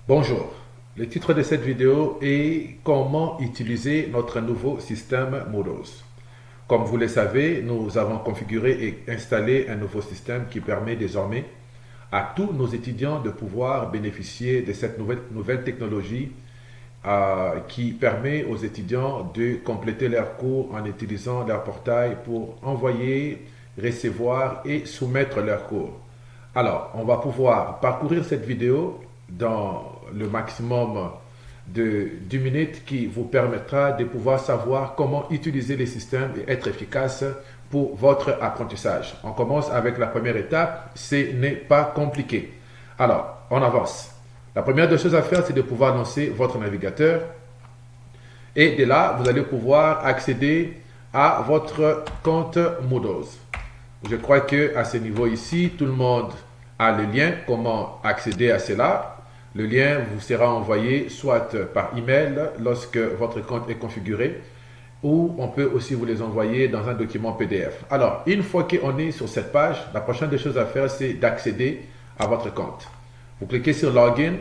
Bonjour, le titre de cette vidéo est comment utiliser notre nouveau système Moodle. Comme vous le savez, nous avons configuré et installé un nouveau système qui permet désormais à tous nos étudiants de pouvoir bénéficier de cette nouvelle technologie qui permet aux étudiants de compléter leurs cours en utilisant leur portail pour envoyer, recevoir et soumettre leurs cours. Alors, on va pouvoir parcourir cette vidéo dans le maximum de 10 minutes qui vous permettra de pouvoir savoir comment utiliser les systèmes et être efficace pour votre apprentissage. On commence avec la première étape, ce n'est pas compliqué. Alors, on avance. La première des choses à faire, c'est de pouvoir lancer votre navigateur et de là, vous allez pouvoir accéder à votre compte Moodle. Je crois qu'à ce niveau ici, tout le monde a le lien, comment accéder à cela. Le lien vous sera envoyé soit par email lorsque votre compte est configuré ou on peut aussi vous les envoyer dans un document PDF. Alors, une fois qu'on est sur cette page, la prochaine des choses à faire, c'est d'accéder à votre compte. Vous cliquez sur Login,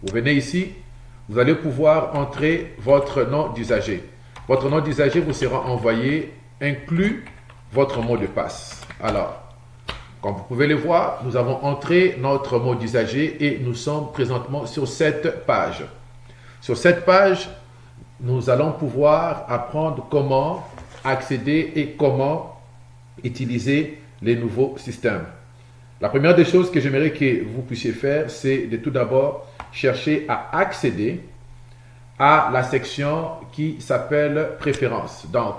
vous venez ici, vous allez pouvoir entrer votre nom d'usager. Votre nom d'usager vous sera envoyé, inclus votre mot de passe. Alors, comme vous pouvez le voir, nous avons entré notre mot d'usager et nous sommes présentement sur cette page. Sur cette page, nous allons pouvoir apprendre comment accéder et comment utiliser les nouveaux systèmes. La première des choses que j'aimerais que vous puissiez faire, c'est de tout d'abord chercher à accéder à la section qui s'appelle Préférences. Donc,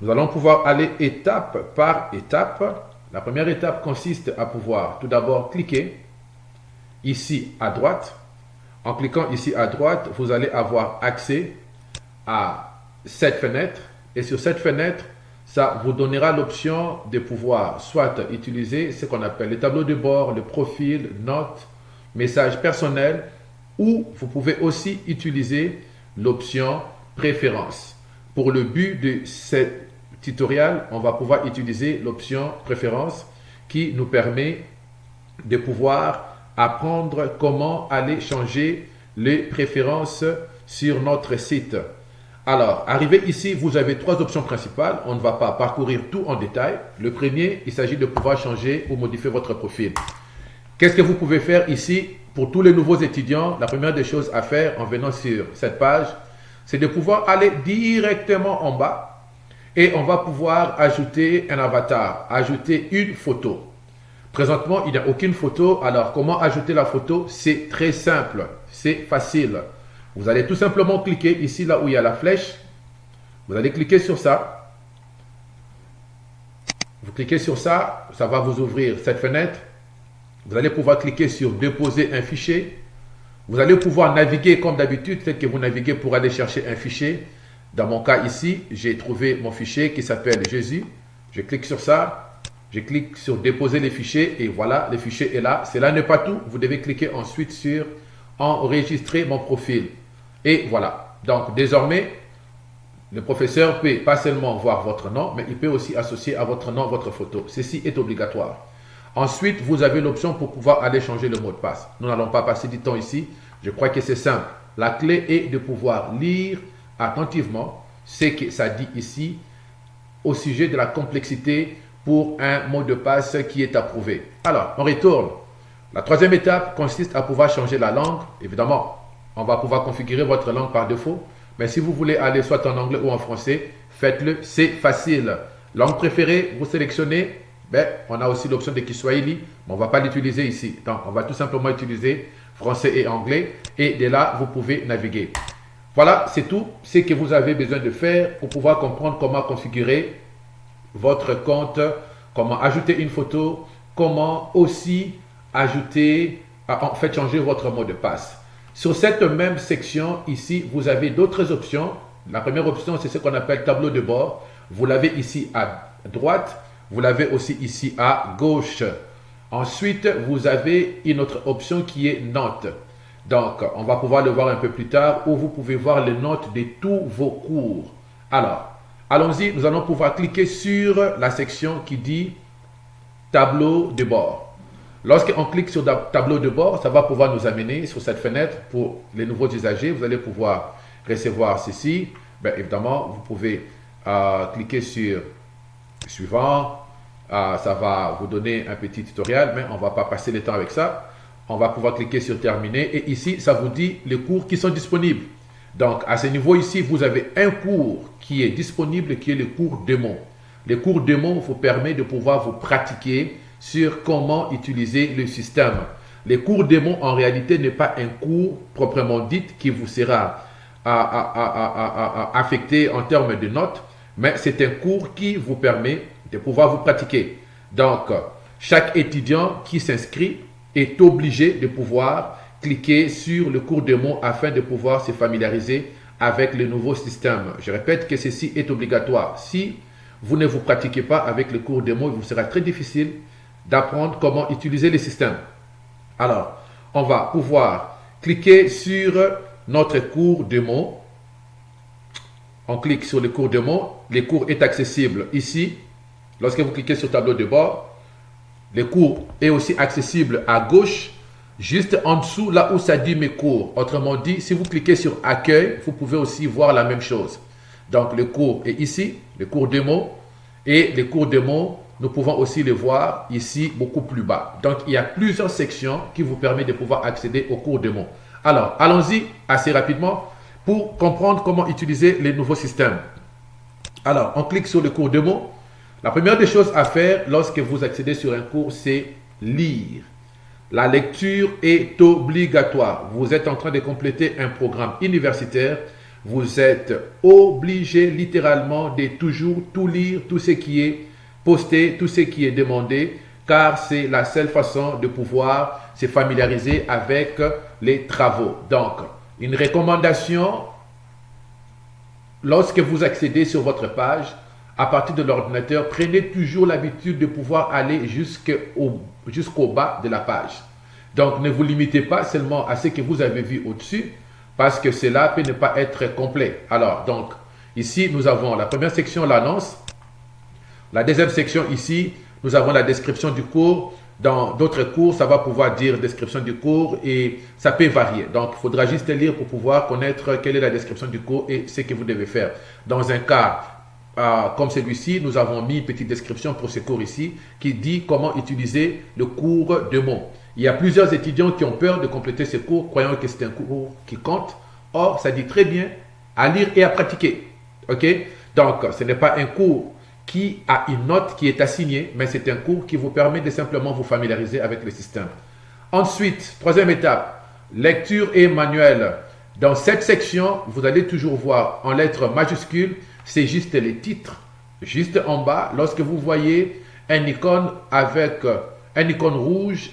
nous allons pouvoir aller étape par étape. La première étape consiste à pouvoir tout d'abord cliquer ici à droite. En cliquant ici à droite, vous allez avoir accès à cette fenêtre. Et sur cette fenêtre, ça vous donnera l'option de pouvoir soit utiliser ce qu'on appelle le tableau de bord, le profil, notes, messages personnels, ou vous pouvez aussi utiliser l'option préférences. Pour le but de cette tutoriel, on va pouvoir utiliser l'option préférence qui nous permet de pouvoir apprendre comment aller changer les préférences sur notre site. Alors, arrivé ici, vous avez trois options principales. On ne va pas parcourir tout en détail. Le premier, il s'agit de pouvoir changer ou modifier votre profil. Qu'est-ce que vous pouvez faire ici pour tous les nouveaux étudiants? La première des choses à faire en venant sur cette page, c'est de pouvoir aller directement en bas et on va pouvoir ajouter un avatar, ajouter une photo. Présentement, il n'y a aucune photo. Alors, comment ajouter la photo? C'est très simple, c'est facile. Vous allez tout simplement cliquer ici, là où il y a la flèche. Vous allez cliquer sur ça. Vous cliquez sur ça, ça va vous ouvrir cette fenêtre. Vous allez pouvoir cliquer sur déposer un fichier. Vous allez pouvoir naviguer comme d'habitude, peut-être que vous naviguez pour aller chercher un fichier. Dans mon cas ici, j'ai trouvé mon fichier qui s'appelle Jésus. Je clique sur ça. Je clique sur déposer les fichiers et voilà, le fichier est là. Cela n'est pas tout. Vous devez cliquer ensuite sur enregistrer mon profil. Et voilà. Donc désormais, le professeur peut pas seulement voir votre nom, mais il peut aussi associer à votre nom votre photo. Ceci est obligatoire. Ensuite, vous avez l'option pour pouvoir aller changer le mot de passe. Nous n'allons pas passer du temps ici. Je crois que c'est simple. La clé est de pouvoir lire attentivement ce que ça dit ici au sujet de la complexité pour un mot de passe qui est approuvé. Alors, on retourne. La troisième étape consiste à pouvoir changer la langue. Évidemment, on va pouvoir configurer votre langue par défaut. Mais si vous voulez aller soit en anglais ou en français, faites-le, c'est facile. Langue préférée, vous sélectionnez. On a aussi l'option de Kiswahili, mais on ne va pas l'utiliser ici. Donc, on va tout simplement utiliser français et anglais. Et de là, vous pouvez naviguer. Voilà, c'est tout ce que vous avez besoin de faire pour pouvoir comprendre comment configurer votre compte, comment ajouter une photo, comment aussi ajouter, en fait, changer votre mot de passe. Sur cette même section ici, vous avez d'autres options. La première option, c'est ce qu'on appelle tableau de bord. Vous l'avez ici à droite. Vous l'avez aussi ici à gauche. Ensuite, vous avez une autre option qui est notes. Donc, on va pouvoir le voir un peu plus tard où vous pouvez voir les notes de tous vos cours. Alors, allons-y, nous allons pouvoir cliquer sur la section qui dit tableau de bord. Lorsqu'on clique sur le tableau de bord, ça va pouvoir nous amener sur cette fenêtre pour les nouveaux usagers. Vous allez pouvoir recevoir ceci. Bien évidemment, vous pouvez cliquer sur suivant. Ça va vous donner un petit tutoriel, mais on ne va pas passer le temps avec ça. On va pouvoir cliquer sur terminer et ici, ça vous dit les cours qui sont disponibles. Donc, à ce niveau ici, vous avez un cours qui est disponible, qui est le cours démo. Le cours démo vous permet de pouvoir vous pratiquer sur comment utiliser le système. Les cours démo, en réalité, n'est pas un cours proprement dit qui vous sera affecté en termes de notes, mais c'est un cours qui vous permet de pouvoir vous pratiquer. Donc, chaque étudiant qui s'inscrit est obligé de pouvoir cliquer sur le cours démo afin de pouvoir se familiariser avec le nouveau système. Je répète que ceci est obligatoire. Si vous ne vous pratiquez pas avec le cours démo, il vous sera très difficile d'apprendre comment utiliser le système. Alors, on va pouvoir cliquer sur notre cours démo. On clique sur le cours démo. Le cours est accessible ici. Lorsque vous cliquez sur le tableau de bord, le cours est aussi accessible à gauche, juste en dessous, là où ça dit mes cours. Autrement dit, si vous cliquez sur accueil, vous pouvez aussi voir la même chose. Donc, le cours est ici, le cours démo. Et les cours démo, nous pouvons aussi les voir ici, beaucoup plus bas. Donc, il y a plusieurs sections qui vous permettent de pouvoir accéder au cours démo. Alors, allons-y assez rapidement pour comprendre comment utiliser les nouveaux systèmes. Alors, on clique sur le cours démo. La première des choses à faire lorsque vous accédez sur un cours, c'est lire. La lecture est obligatoire. Vous êtes en train de compléter un programme universitaire. Vous êtes obligé littéralement de toujours tout lire, tout ce qui est posté, tout ce qui est demandé, car c'est la seule façon de pouvoir se familiariser avec les travaux. Donc, une recommandation, lorsque vous accédez sur votre page, à partir de l'ordinateur, prenez toujours l'habitude de pouvoir aller jusqu'au bas de la page. Donc, ne vous limitez pas seulement à ce que vous avez vu au-dessus, parce que cela peut ne pas être complet. Alors, donc, ici, nous avons la première section, l'annonce. La deuxième section, ici, nous avons la description du cours. Dans d'autres cours, ça va pouvoir dire description du cours et ça peut varier. Donc, il faudra juste lire pour pouvoir connaître quelle est la description du cours et ce que vous devez faire. Dans un cas comme celui-ci, nous avons mis une petite description pour ce cours ici qui dit comment utiliser le cours démo. Il y a plusieurs étudiants qui ont peur de compléter ce cours, croyant que c'est un cours qui compte. Or, ça dit très bien à lire et à pratiquer. OK? Donc, ce n'est pas un cours qui a une note qui est assignée, mais c'est un cours qui vous permet de simplement vous familiariser avec le système. Ensuite, troisième étape, lecture et manuel. Dans cette section, vous allez toujours voir en lettres majuscules, c'est juste les titres. Juste en bas, lorsque vous voyez un icône avec un icône rouge,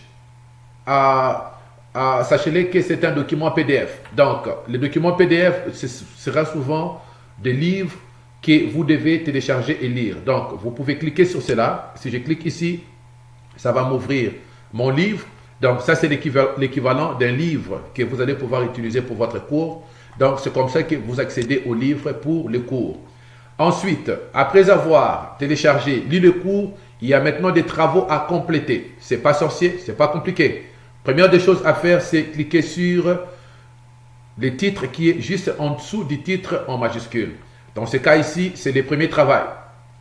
sachez-le que c'est un document PDF. Donc, le document PDF ce sera souvent des livres que vous devez télécharger et lire. Donc, vous pouvez cliquer sur cela. Si je clique ici, ça va m'ouvrir mon livre. Donc, ça, c'est l'équivalent d'un livre que vous allez pouvoir utiliser pour votre cours. Donc, c'est comme ça que vous accédez au livre pour le cours. Ensuite, après avoir téléchargé, lu le cours, il y a maintenant des travaux à compléter. C'est pas sorcier, c'est pas compliqué. Première des choses à faire, c'est cliquer sur le titre qui est juste en dessous du titre en majuscule. Dans ce cas ici, c'est le premier travail.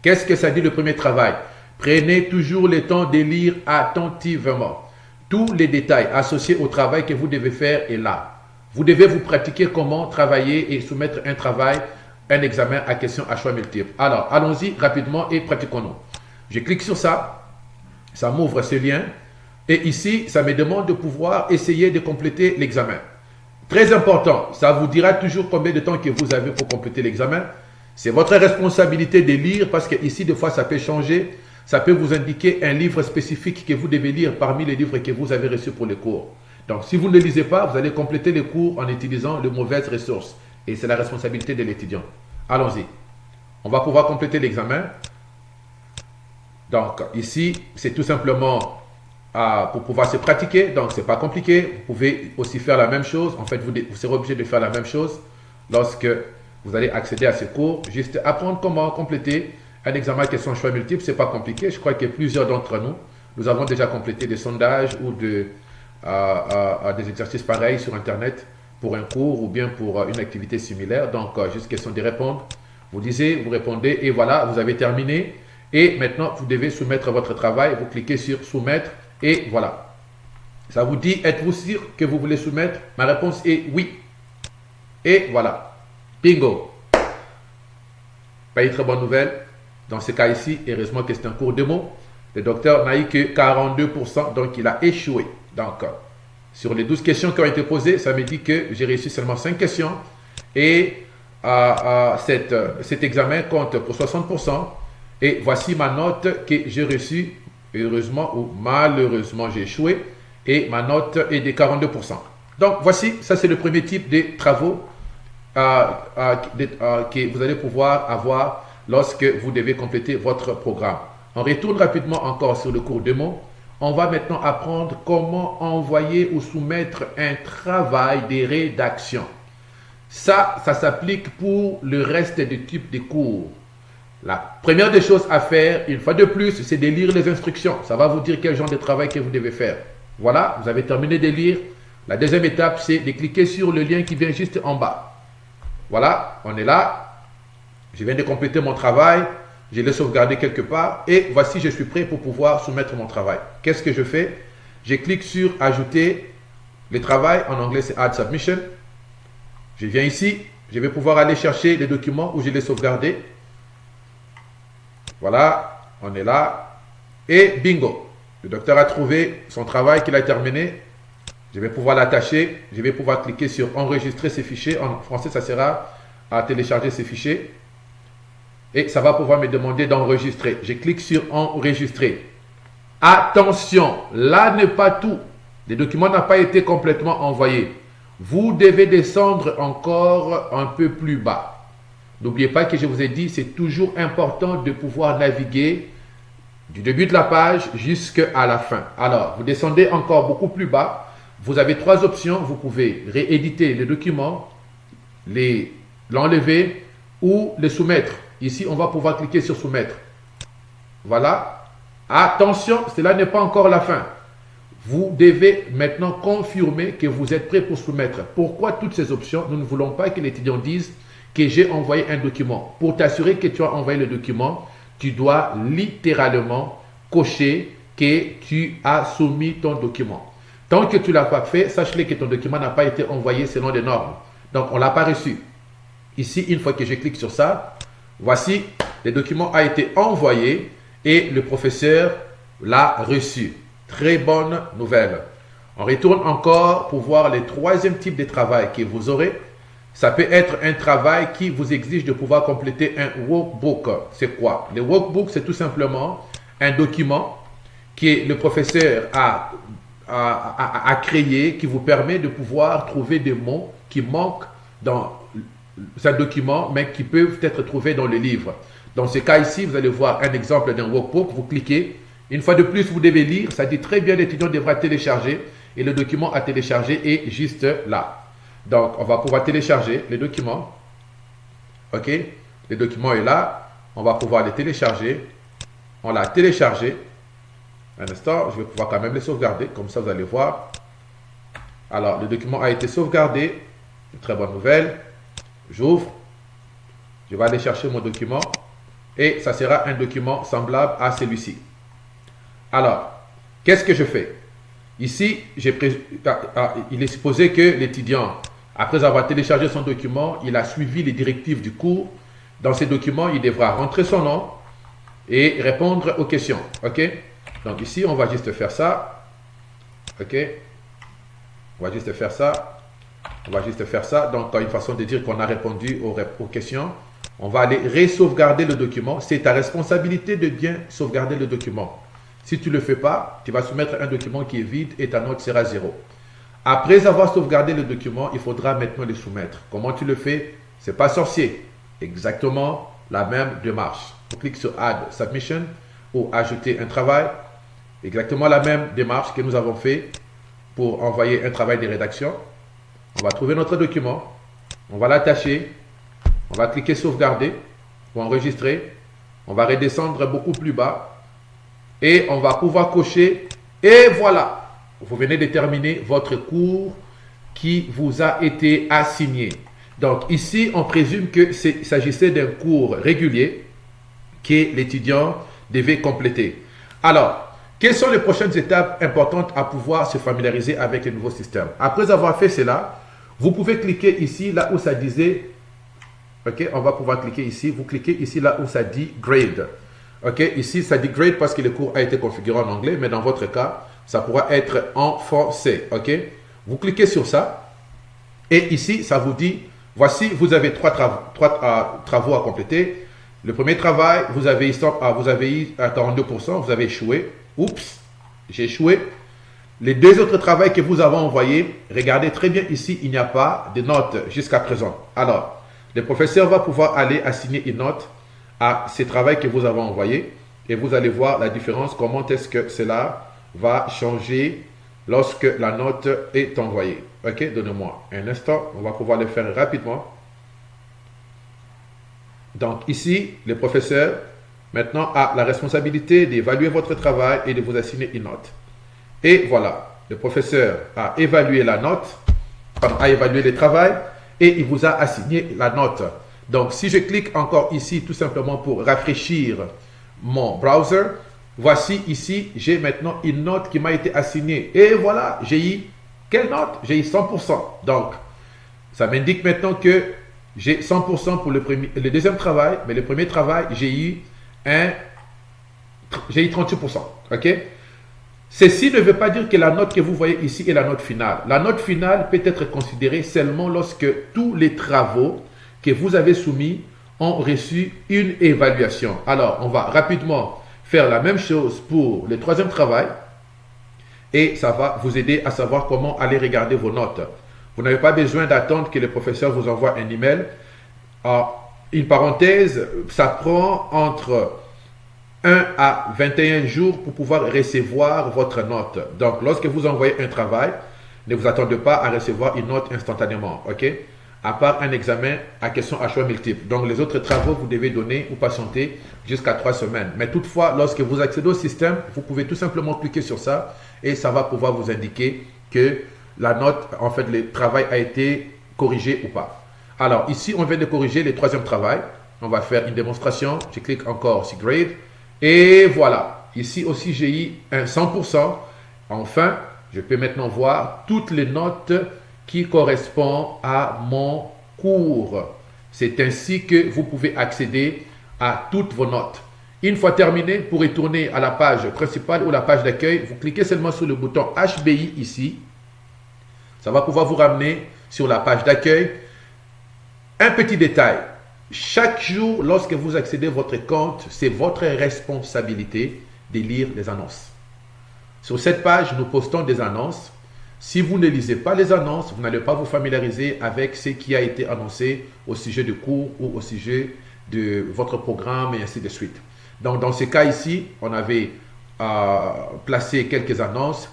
Qu'est-ce que ça dit le premier travail? Prenez toujours le temps de lire attentivement. Tous les détails associés au travail que vous devez faire est là. Vous devez vous pratiquer comment travailler et soumettre un travail, un examen à questions à choix multiples. Alors, allons-y rapidement et pratiquons-nous. Je clique sur ça. Ça m'ouvre ce lien. Et ici, ça me demande de pouvoir essayer de compléter l'examen. Très important, ça vous dira toujours combien de temps que vous avez pour compléter l'examen. C'est votre responsabilité de lire parce que ici, des fois, ça peut changer. Ça peut vous indiquer un livre spécifique que vous devez lire parmi les livres que vous avez reçus pour les cours. Donc, si vous ne lisez pas, vous allez compléter les cours en utilisant de mauvaises ressources. Et c'est la responsabilité de l'étudiant. Allons-y. On va pouvoir compléter l'examen. Donc, ici, c'est tout simplement pour pouvoir se pratiquer. Donc, ce n'est pas compliqué. Vous pouvez aussi faire la même chose. En fait, vous serez obligé de faire la même chose lorsque vous allez accéder à ce cours. Juste apprendre comment compléter un examen à questions choix multiples. Ce n'est pas compliqué. Je crois que plusieurs d'entre nous, Nous avons déjà complété des sondages ou des exercices pareils sur Internet pour un cours ou bien pour une activité similaire. Donc, juste question de répondre. Vous lisez, vous répondez et voilà, vous avez terminé. Et maintenant, vous devez soumettre votre travail. Vous cliquez sur soumettre et voilà. Ça vous dit, êtes-vous sûr que vous voulez soumettre? Ma réponse est oui. Et voilà. Bingo. Pas une très bonne nouvelle. Dans ce cas ici, heureusement que c'est un cours démo. Le docteur n'a eu que 42%, donc il a échoué. Donc, sur les 12 questions qui ont été posées, ça me dit que j'ai réussi seulement 5 questions. Et cet examen compte pour 60%. Et voici ma note que j'ai reçue, heureusement ou malheureusement j'ai échoué. Et ma note est de 42%. Donc voici, ça c'est le premier type de travaux que vous allez pouvoir avoir lorsque vous devez compléter votre programme. On retourne rapidement encore sur le cours démo. On va maintenant apprendre comment envoyer ou soumettre un travail de rédaction. Ça s'applique pour le reste des types de cours. La première des choses à faire, une fois de plus, c'est de lire les instructions. Ça va vous dire quel genre de travail que vous devez faire. Voilà, vous avez terminé de lire. La deuxième étape, c'est de cliquer sur le lien qui vient juste en bas. Voilà, on est là. Je viens de compléter mon travail. Je l'ai sauvegardé quelque part. Et voici, je suis prêt pour pouvoir soumettre mon travail. Qu'est-ce que je fais? Je clique sur ajouter le travail. En anglais, c'est Add Submission. Je viens ici. Je vais pouvoir aller chercher les documents où je l'ai sauvegardé. Voilà, on est là. Et bingo. Le docteur a trouvé son travail qu'il a terminé. Je vais pouvoir l'attacher. Je vais pouvoir cliquer sur enregistrer ces fichiers. En français, ça sera à télécharger ces fichiers. Et ça va pouvoir me demander d'enregistrer. Je clique sur enregistrer. Attention, là n'est pas tout. Le document n'a pas été complètement envoyé. Vous devez descendre encore un peu plus bas. N'oubliez pas que je vous ai dit, c'est toujours important de pouvoir naviguer du début de la page jusqu'à la fin. Alors, vous descendez encore beaucoup plus bas. Vous avez trois options. Vous pouvez rééditer le document, l'enlever ou le soumettre. Ici, on va pouvoir cliquer sur soumettre. Voilà. Attention, cela n'est pas encore la fin. Vous devez maintenant confirmer que vous êtes prêt pour soumettre. Pourquoi toutes ces options? Nous ne voulons pas que l'étudiant dise que j'ai envoyé un document. Pour t'assurer que tu as envoyé le document, tu dois littéralement cocher que tu as soumis ton document. Tant que tu ne l'as pas fait, sache-le que ton document n'a pas été envoyé selon les normes. Donc, on ne l'a pas reçu. Ici, une fois que je clique sur ça, voici, le document a été envoyé et le professeur l'a reçu. Très bonne nouvelle. On retourne encore pour voir le troisième type de travail que vous aurez. Ça peut être un travail qui vous exige de pouvoir compléter un workbook. C'est quoi? Le workbook, c'est tout simplement un document que le professeur a créé, qui vous permet de pouvoir trouver des mots qui manquent dans ce document, mais qui peuvent être trouvés dans le livre. Dans ce cas ici, vous allez voir un exemple d'un workbook. Vous cliquez. Une fois de plus, vous devez lire. Ça dit très bien, l'étudiant devra télécharger. Et le document à télécharger est juste là. Donc, on va pouvoir télécharger le document. OK? Le document est là. On va pouvoir le télécharger. On l'a téléchargé. Un instant, je vais pouvoir quand même le sauvegarder. Comme ça, vous allez voir. Alors, le document a été sauvegardé. Une très bonne nouvelle. J'ouvre. Je vais aller chercher mon document. Et ça sera un document semblable à celui-ci. Alors, qu'est-ce que je fais? Ici, il est supposé que l'étudiant, après avoir téléchargé son document, il a suivi les directives du cours. Dans ces documents, il devra rentrer son nom et répondre aux questions. OK? Donc ici, on va juste faire ça. OK? On va juste faire ça. On va juste faire ça. Donc, une façon de dire qu'on a répondu aux questions. On va aller re-sauvegarder le document. C'est ta responsabilité de bien sauvegarder le document. Si tu ne le fais pas, tu vas soumettre un document qui est vide et ta note sera 0. Après avoir sauvegardé le document, il faudra maintenant le soumettre. Comment tu le fais? Ce n'est pas sorcier. Exactement la même démarche. On clique sur Add Submission ou Ajouter un travail. Exactement la même démarche que nous avons fait pour envoyer un travail de rédaction. On va trouver notre document. On va l'attacher. On va cliquer Sauvegarder ou Enregistrer. On va redescendre beaucoup plus bas. Et on va pouvoir cocher. Et voilà, vous venez de terminer votre cours qui vous a été assigné. Donc ici, on présume que s'agissait d'un cours régulier que l'étudiant devait compléter. Alors, quelles sont les prochaines étapes importantes à pouvoir se familiariser avec le nouveau système? Après avoir fait cela, vous pouvez cliquer ici, là où ça disait, ok, on va pouvoir cliquer ici, vous cliquez ici, là où ça dit grade. Ok, ici, ça dit grade parce que le cours a été configuré en anglais, mais dans votre cas, ça pourra être en français. Ok, vous cliquez sur ça, et ici, ça vous dit, voici, vous avez trois travaux à compléter. Le premier travail, vous avez eu à 42%, vous avez échoué. Oups, j'ai échoué. Les deux autres travaux que vous avez envoyés, regardez très bien ici, il n'y a pas de notes jusqu'à présent. Alors, le professeur va pouvoir aller assigner une note à ces travaux que vous avez envoyés et vous allez voir la différence, comment est-ce que cela va changer lorsque la note est envoyée. Ok, donnez-moi un instant, on va pouvoir le faire rapidement. Donc ici, le professeur maintenant a la responsabilité d'évaluer votre travail et de vous assigner une note. Et voilà, le professeur a évalué la note, a évalué le travail et il vous a assigné la note. Donc si je clique encore ici tout simplement pour rafraîchir mon browser, voici ici, j'ai maintenant une note qui m'a été assignée. Et voilà, j'ai eu quelle note? J'ai eu 100%. Donc, ça m'indique maintenant que j'ai 100% pour le deuxième travail, mais le premier travail, j'ai eu 38%. Ok? Ceci ne veut pas dire que la note que vous voyez ici est la note finale. La note finale peut être considérée seulement lorsque tous les travaux que vous avez soumis ont reçu une évaluation. Alors, on va rapidement faire la même chose pour le troisième travail et ça va vous aider à savoir comment aller regarder vos notes. Vous n'avez pas besoin d'attendre que le professeur vous envoie un email. Une parenthèse, ça prend entre 1 à 21 jours pour pouvoir recevoir votre note. Donc, lorsque vous envoyez un travail, ne vous attendez pas à recevoir une note instantanément. Ok? À part un examen à question à choix multiple. Donc, les autres travaux, vous devez donner ou patienter jusqu'à 3 semaines. Mais toutefois, lorsque vous accédez au système, vous pouvez tout simplement cliquer sur ça et ça va pouvoir vous indiquer que la note, en fait, le travail a été corrigé ou pas. Alors, ici, on vient de corriger le troisième travail. On va faire une démonstration. Je clique encore sur Grade. Et voilà. Ici aussi, j'ai eu un 100%. Enfin, je peux maintenant voir toutes les notes qui correspondent à mon cours. C'est ainsi que vous pouvez accéder à toutes vos notes. Une fois terminé, pour retourner à la page principale ou la page d'accueil, vous cliquez seulement sur le bouton HBI ici. Ça va pouvoir vous ramener sur la page d'accueil. Un petit détail. Chaque jour, lorsque vous accédez à votre compte, c'est votre responsabilité de lire les annonces. Sur cette page, nous postons des annonces. Si vous ne lisez pas les annonces, vous n'allez pas vous familiariser avec ce qui a été annoncé au sujet du cours ou au sujet de votre programme et ainsi de suite. Donc, dans ce cas ici, on avait placé quelques annonces.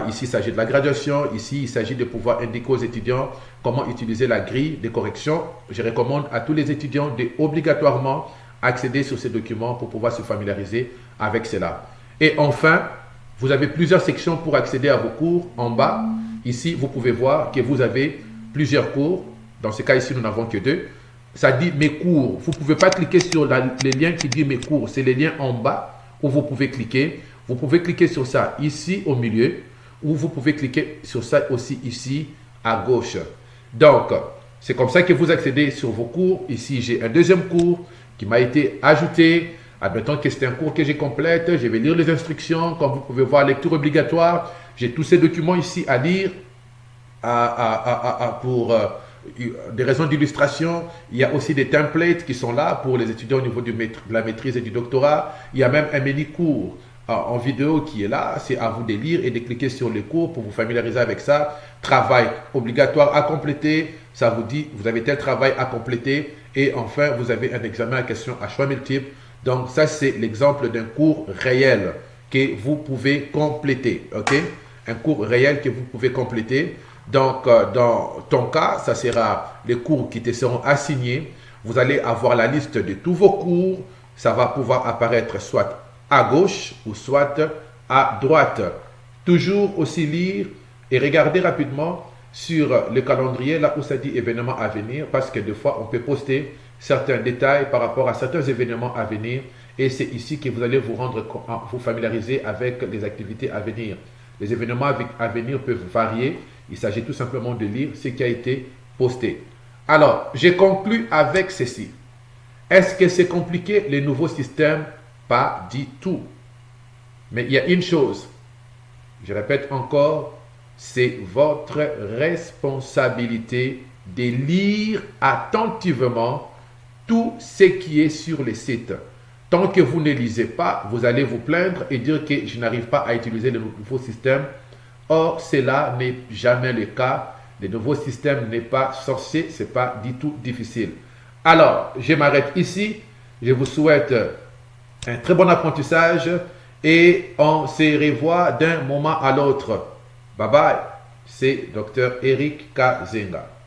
Ici, il s'agit de la graduation. Ici, il s'agit de pouvoir indiquer aux étudiants comment utiliser la grille de correction. Je recommande à tous les étudiants de obligatoirement accéder sur ces documents pour pouvoir se familiariser avec cela. Et enfin, vous avez plusieurs sections pour accéder à vos cours. En bas, ici, vous pouvez voir que vous avez plusieurs cours. Dans ce cas ici, nous n'avons que 2. Ça dit mes cours. Vous ne pouvez pas cliquer sur les liens qui disent mes cours. C'est les liens en bas où vous pouvez cliquer. Vous pouvez cliquer sur ça ici au milieu, ou vous pouvez cliquer sur ça aussi ici à gauche. Donc, c'est comme ça que vous accédez sur vos cours. Ici, j'ai un deuxième cours qui m'a été ajouté. Admettons que c'est un cours que j'ai complète. Je vais lire les instructions. Comme vous pouvez voir, lecture obligatoire. J'ai tous ces documents ici à lire pour des raisons d'illustration. Il y a aussi des templates qui sont là pour les étudiants au niveau de la maîtrise et du doctorat. Il y a même un mini cours en vidéo qui est là. C'est à vous de lire et de cliquer sur les cours pour vous familiariser avec ça. Travail obligatoire à compléter. Ça vous dit, vous avez tel travail à compléter. Et enfin, vous avez un examen à question à choix multiple. Donc, ça, c'est l'exemple d'un cours réel que vous pouvez compléter. OK? Un cours réel que vous pouvez compléter. Donc, dans ton cas, ça sera les cours qui te seront assignés. Vous allez avoir la liste de tous vos cours. Ça va pouvoir apparaître soit à gauche ou soit à droite. Toujours aussi lire et regarder rapidement sur le calendrier, là où ça dit événements à venir, parce que des fois, on peut poster certains détails par rapport à certains événements à venir, et c'est ici que vous allez vous familiariser avec les activités à venir. Les événements à venir peuvent varier, il s'agit tout simplement de lire ce qui a été posté. Alors, j'ai conclu avec ceci. Est-ce que c'est compliqué, les nouveaux systèmes? Pas du tout. Mais il y a une chose, je répète encore, c'est votre responsabilité de lire attentivement tout ce qui est sur les sites. Tant que vous ne lisez pas, vous allez vous plaindre et dire que je n'arrive pas à utiliser le nouveau système. Or, cela n'est jamais le cas. Le nouveau système n'est pas sorcier, ce n'est pas du tout difficile. Alors, je m'arrête ici. Je vous souhaite un très bon apprentissage et on se revoit d'un moment à l'autre. Bye bye, c'est Dr. Eric Kazenga.